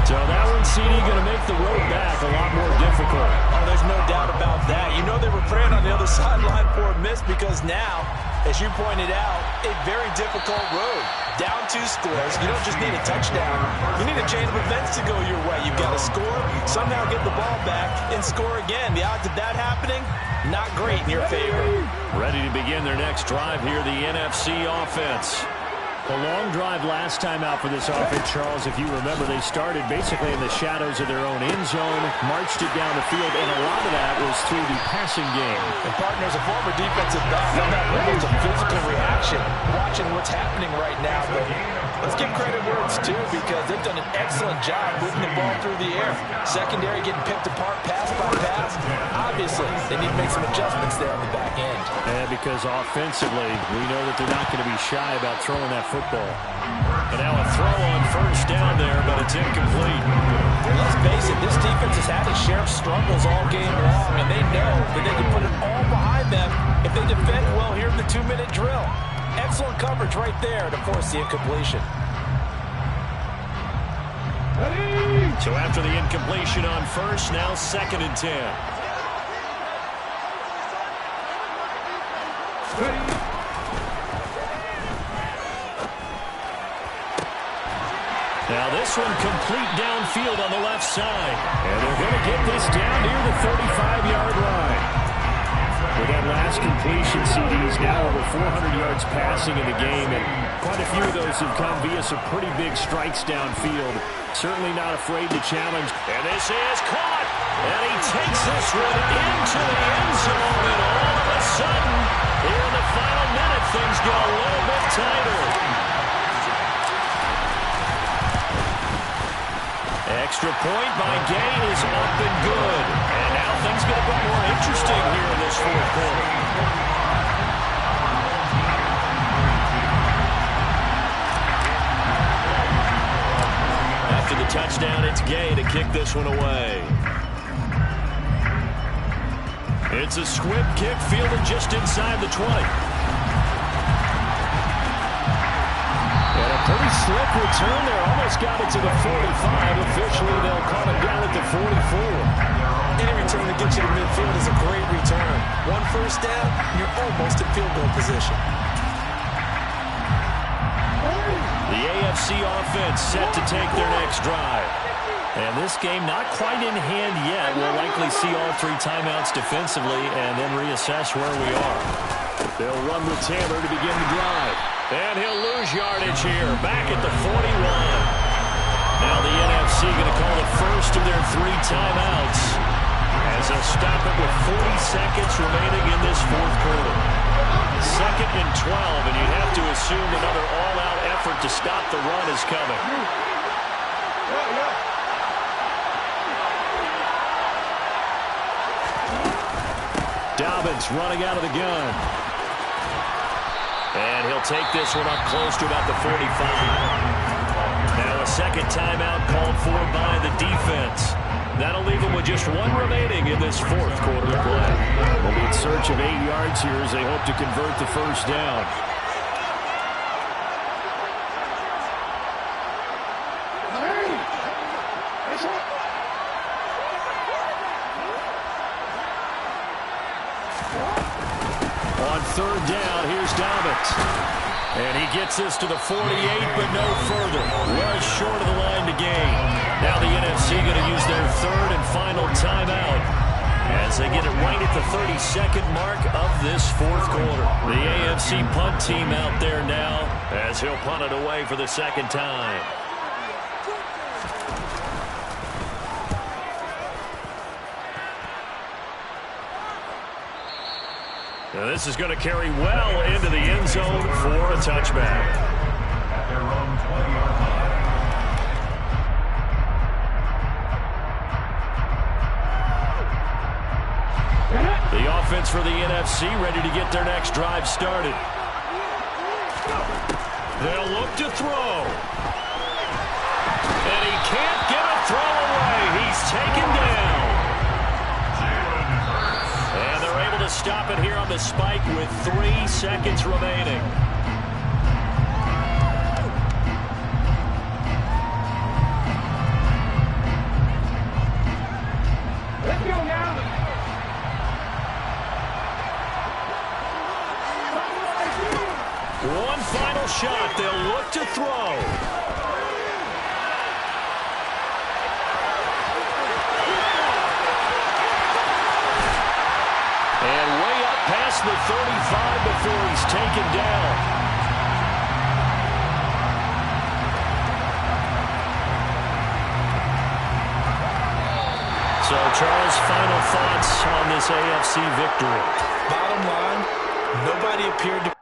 So that one, CD, going to make the road back a lot more difficult. Oh, there's no doubt about that. You know they were praying on the other sideline for a miss because now, as you pointed out, a very difficult road. Down 2 scores. You don't just need a touchdown. You need a chain of events to go your way. You've got to score, somehow get the ball back, and score again. The odds of that happening, not great in your favor. Ready to begin their next drive here, the NFC offense. A long drive last time out for this offense, Charles. If you remember, they started basically in the shadows of their own end zone, marched it down the field, and a lot of that was through the passing game. And partners, a former defensive back, that almost a physical reaction watching what's happening right now. But let's give credit where it's due because they've done an excellent job moving the ball through the air. Secondary getting picked apart pass by pass. Obviously, they need to make some adjustments there on the back end. And because offensively, we know that they're not going to be shy about throwing that football. And now a throw on 1st down there, but it's incomplete. And let's face it, this defense has had its share of struggles all game long, and they know that they can put it all behind them if they defend well here in the 2-minute drill. Excellent coverage right there to force the incompletion. So after the incompletion on 1st, now 2nd and 10. Now this one complete downfield on the left side. And they're going to get this down near the 35-yard line. With that last completion, CD's now over 400 yards passing in the game, and quite a few of those have come via some pretty big strikes downfield. Certainly not afraid to challenge. And this is caught. And he takes this one into the end zone, and all of a sudden, here in the final minute, things get a little bit tighter. Extra point by Gay is up and good. And now things get a bit more interesting here in this 4th quarter. After the touchdown, it's Gay to kick this one away. It's a squib kick fielded just inside the 20. Pretty slick return there. Almost got it to the 45. Officially, they'll call it down at the 44. Any return that gets you to midfield is a great return. 1 first down, you're almost in field goal position. The AFC offense set to take their next drive. And this game not quite in hand yet. We'll likely see all 3 timeouts defensively and then reassess where we are. They'll run with Taylor to begin the drive. And he'll lose yardage here, back at the 41. Now the NFC going to call the first of their 3 timeouts. And as they'll stop it with 40 seconds remaining in this fourth quarter. 2nd and 12, and you'd have to assume another all-out effort to stop the run is coming. Dobbins running out of the gun. And he'll take this one up close to about the 45. Now a second timeout called for by the defense. That'll leave them with just one remaining in this fourth quarter of play. They'll be in search of 8 yards here as they hope to convert the first down. On 3rd down, here's Dobbins. And he gets this to the 48, but no further. Was short of the line to gain. Now the NFC going to use their 3rd and final timeout as they get it right at the 32nd mark of this fourth quarter. The AFC punt team out there now as he'll punt it away for the 2nd time. Now this is going to carry well into the end zone for a touchback. The offense for the NFC ready to get their next drive started. They'll look to throw. And he can't get a throw away. He's taken down. And they're able to stop it here on the spike with 3 seconds remaining. Let's go now. One final shot. They'll look to throw. And way up past the 35 before he's taken down. So, Charles, final thoughts on this AFC victory? Bottom line, nobody appeared to